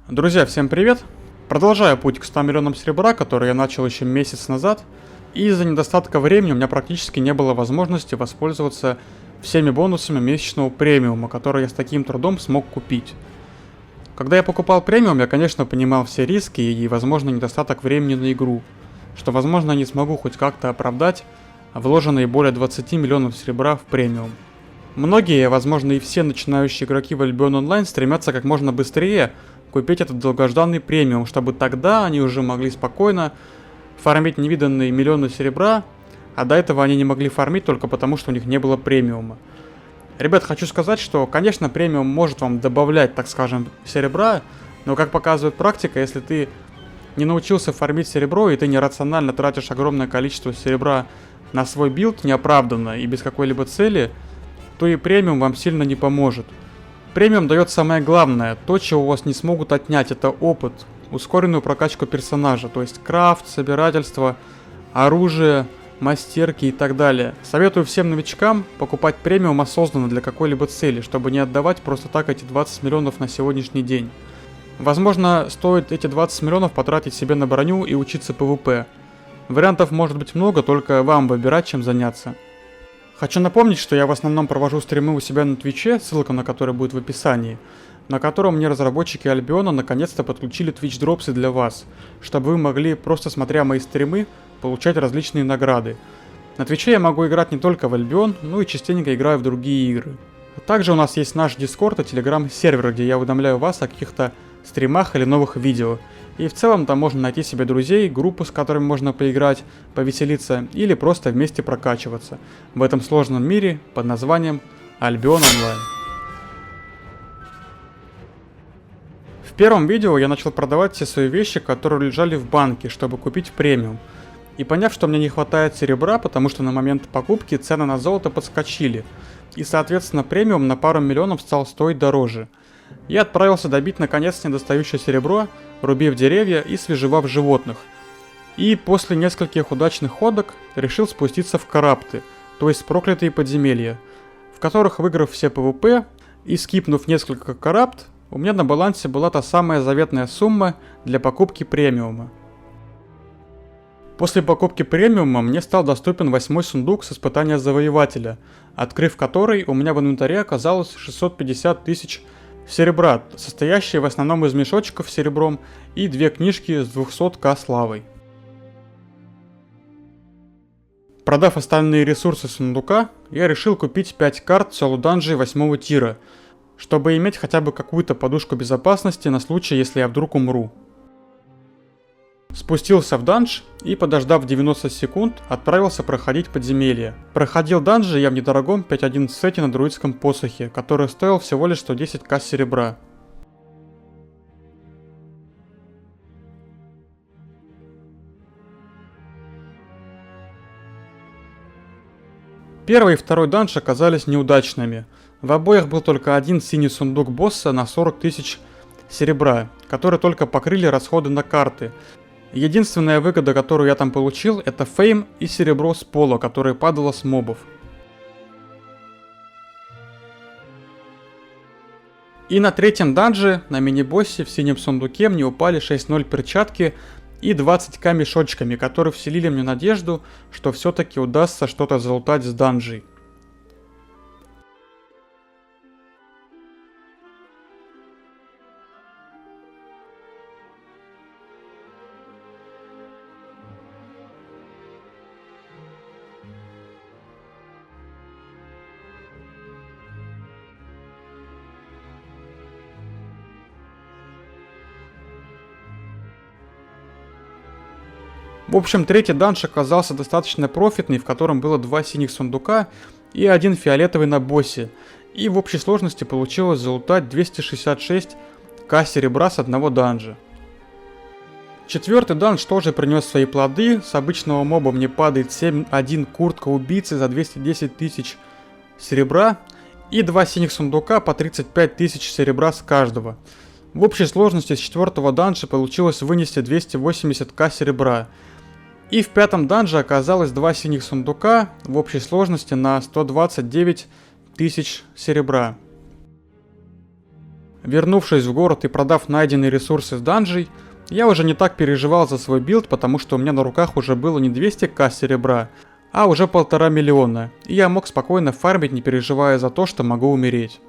Друзья, всем привет! Продолжаю путь к 100 миллионам серебра, который я начал еще месяц назад. И из-за недостатка времени у меня практически не было возможности воспользоваться всеми бонусами месячного премиума, который я с таким трудом смог купить. Когда я покупал премиум, я, конечно, понимал все риски и, возможно, недостаток времени на игру, что, возможно, не смогу хоть как-то оправдать вложенные более 20 миллионов серебра в премиум. Многие, возможно, и все начинающие игроки в Albion Online стремятся как можно быстрее купить этот долгожданный премиум, чтобы тогда они уже могли спокойно фармить невиданные миллионы серебра, а до этого они не могли фармить только потому, что у них не было премиума. Ребят, хочу сказать, что, конечно, премиум может вам добавлять, так скажем, серебра, но, как показывает практика, если ты не научился фармить серебро и ты нерационально тратишь огромное количество серебра на свой билд неоправданно и без какой-либо цели, то и премиум вам сильно не поможет. Премиум дает самое главное, то, чего у вас не смогут отнять, это опыт, ускоренную прокачку персонажа, то есть крафт, собирательство, оружие, мастерки и так далее. Советую всем новичкам покупать премиум осознанно для какой-либо цели, чтобы не отдавать просто так эти 20 миллионов на сегодняшний день. Возможно, стоит эти 20 миллионов потратить себе на броню и учиться PvP. Вариантов может быть много, только вам выбирать, чем заняться. Хочу напомнить, что я в основном провожу стримы у себя на Твиче, ссылка на который будет в описании, на котором мне разработчики Альбиона наконец-то подключили Twitch Drops'ы для вас, чтобы вы могли, просто смотря мои стримы, получать различные награды. На Твиче я могу играть не только в Альбион, но и частенько играю в другие игры. Также у нас есть наш Discord и Telegram сервер, где я уведомляю вас о каких-то стримах или новых видео. И в целом там можно найти себе друзей, группу, с которыми можно поиграть, повеселиться или просто вместе прокачиваться в этом сложном мире под названием Albion Online. В первом видео я начал продавать все свои вещи, которые лежали в банке, чтобы купить премиум. И поняв, что мне не хватает серебра, потому что на момент покупки цены на золото подскочили, и соответственно премиум на пару миллионов стал стоить дороже, я отправился добить наконец недостающее серебро, рубив деревья и свежевав животных. И после нескольких удачных ходок решил спуститься в Карапты, то есть проклятые подземелья, в которых, выиграв все PvP и скипнув несколько Карапт, у меня на балансе была та самая заветная сумма для покупки премиума. После покупки премиума мне стал доступен 8-й сундук с испытания завоевателя, открыв который у меня в инвентаре оказалось 650 тысяч серебра, состоящие в основном из мешочков с серебром и 2 книжки с 200к славой. Продав остальные ресурсы сундука, я решил купить 5 карт соло-данжей 8 тира, чтобы иметь хотя бы какую-то подушку безопасности на случай, если я вдруг умру. Спустился в данж и, подождав 90 секунд, отправился проходить подземелье. Проходил данжи я в недорогом 5.1 сете на друидском посохе, который стоил всего лишь 110к серебра. Первый и второй данж оказались неудачными. В обоих был только один синий сундук босса на 40 тысяч серебра, которые только покрыли расходы на карты. Единственная выгода, которую я там получил, это фейм и серебро с пола, которое падало с мобов. И на третьем данже, на мини-боссе в синем сундуке мне упали 6.0 перчатки и 20к мешочками, которые вселили мне надежду, что все-таки удастся что-то залутать с данжей. В общем, третий данж оказался достаточно профитный, в котором было 2 синих сундука и 1 фиолетовый на боссе. И в общей сложности получилось залутать 266к серебра с одного данжа. Четвертый данж тоже принес свои плоды. С обычного моба мне падает 7.1 куртка убийцы за 210 тысяч серебра и 2 синих сундука по 35 тысяч серебра с каждого. В общей сложности с четвертого данжа получилось вынести 280к серебра. И в пятом данже оказалось 2 синих сундука в общей сложности на 129 тысяч серебра. Вернувшись в город и продав найденные ресурсы с данжей, я уже не так переживал за свой билд, потому что у меня на руках уже было не 200к серебра, а уже 1,5 миллиона, и я мог спокойно фармить, не переживая за то, что могу умереть.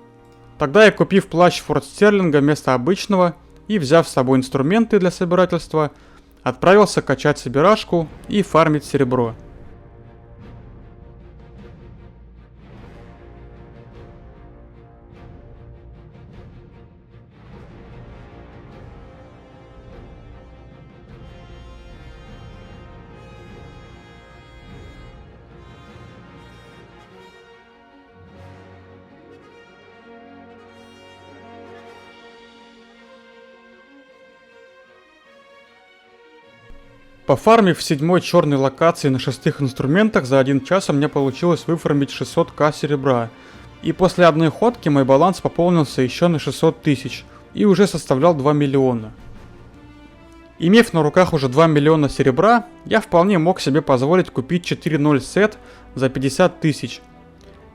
Тогда я, купив плащ Форт Стерлинга вместо обычного и взяв с собой инструменты для собирательства, отправился качать собирашку и фармить серебро. Пофармив в 7-й черной локации на 6 инструментах, за 1 час у меня получилось выфармить 600к серебра. И после одной ходки мой баланс пополнился еще на 600 тысяч и уже составлял 2 миллиона. Имев на руках уже 2 миллиона серебра, я вполне мог себе позволить купить 4.0 сет за 50 тысяч.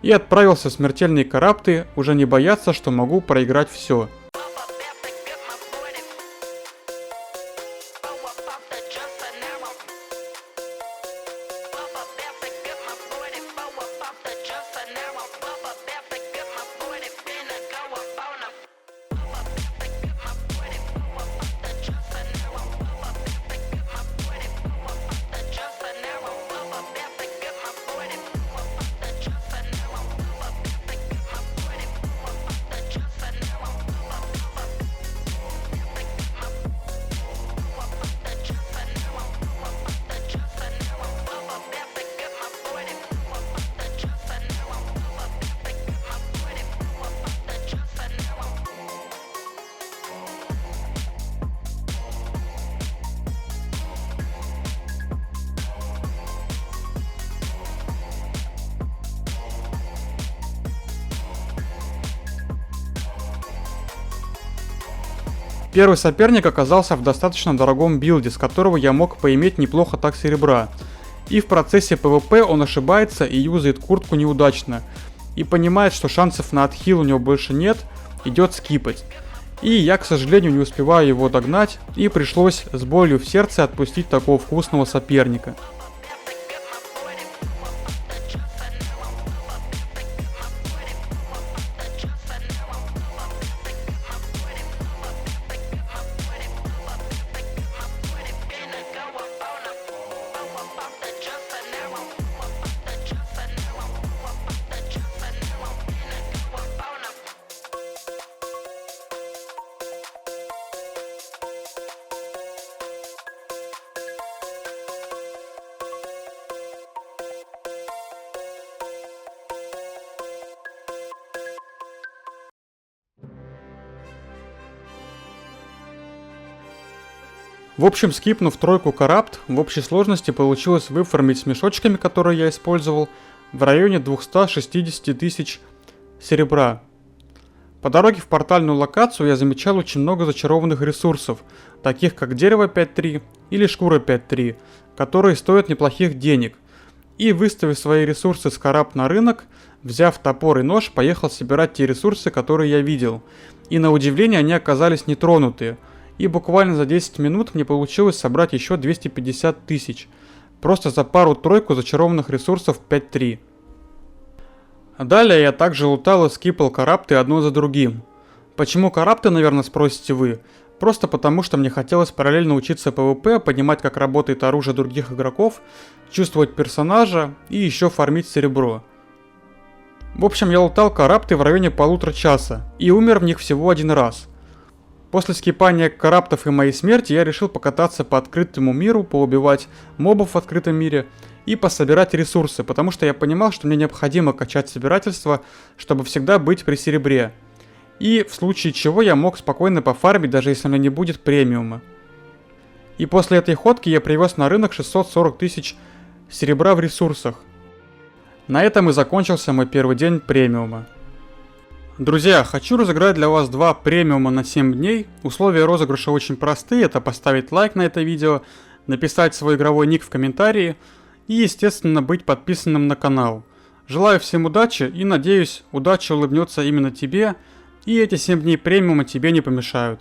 И отправился в смертельные коррупты, уже не бояться, что могу проиграть все. Первый соперник оказался в достаточно дорогом билде, с которого я мог поиметь неплохо так серебра. И в процессе PvP он ошибается и юзает куртку неудачно. И понимает, что шансов на отхил у него больше нет, идет скипать. И я, к сожалению, не успеваю его догнать, и пришлось с болью в сердце отпустить такого вкусного соперника. В общем, скипнув тройку коррупт, в общей сложности получилось выфармить с мешочками, которые я использовал, в районе 260 тысяч серебра. По дороге в портальную локацию я замечал очень много зачарованных ресурсов, таких как дерево 5.3 или шкура 5.3, которые стоят неплохих денег. И выставив свои ресурсы с коррупт на рынок, взяв топор и нож, поехал собирать те ресурсы, которые я видел. И на удивление они оказались нетронутые. И буквально за 10 минут мне получилось собрать еще 250 тысяч. Просто за пару-тройку зачарованных ресурсов 5.3. Далее я также лутал и скипал коррупты одно за другим. Почему коррупты, наверное, спросите вы? Просто потому, что мне хотелось параллельно учиться PvP, понимать, как работает оружие других игроков, чувствовать персонажа и еще фармить серебро. В общем, я лутал коррупты в районе 1,5 часа и умер в них всего 1 раз. После скипания корруптов и моей смерти я решил покататься по открытому миру, поубивать мобов в открытом мире и пособирать ресурсы, потому что я понимал, что мне необходимо качать собирательство, чтобы всегда быть при серебре. И в случае чего я мог спокойно пофармить, даже если у меня не будет премиума. И после этой ходки я привез на рынок 640 тысяч серебра в ресурсах. На этом и закончился мой первый день премиума. Друзья, хочу разыграть для вас 2 премиума на 7 дней. Условия розыгрыша очень простые, это поставить лайк на это видео, написать свой игровой ник в комментарии и, естественно, быть подписанным на канал. Желаю всем удачи и надеюсь, удача улыбнется именно тебе И эти 7 дней премиума тебе не помешают.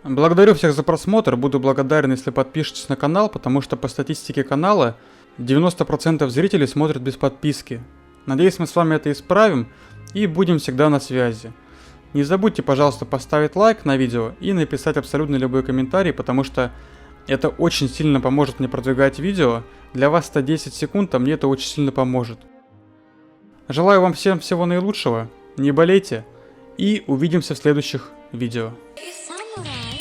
Благодарю всех за просмотр, буду благодарен, если подпишетесь на канал, потому что по статистике канала 90% зрителей смотрят без подписки. Надеюсь, мы с вами это исправим и будем всегда на связи. Не забудьте, пожалуйста, поставить лайк на видео и написать абсолютно любой комментарий, потому что это очень сильно поможет мне продвигать видео. Для вас это 10 секунд, а мне это очень сильно поможет. Желаю вам всем всего наилучшего, не болейте и увидимся в следующих видео. Samurai.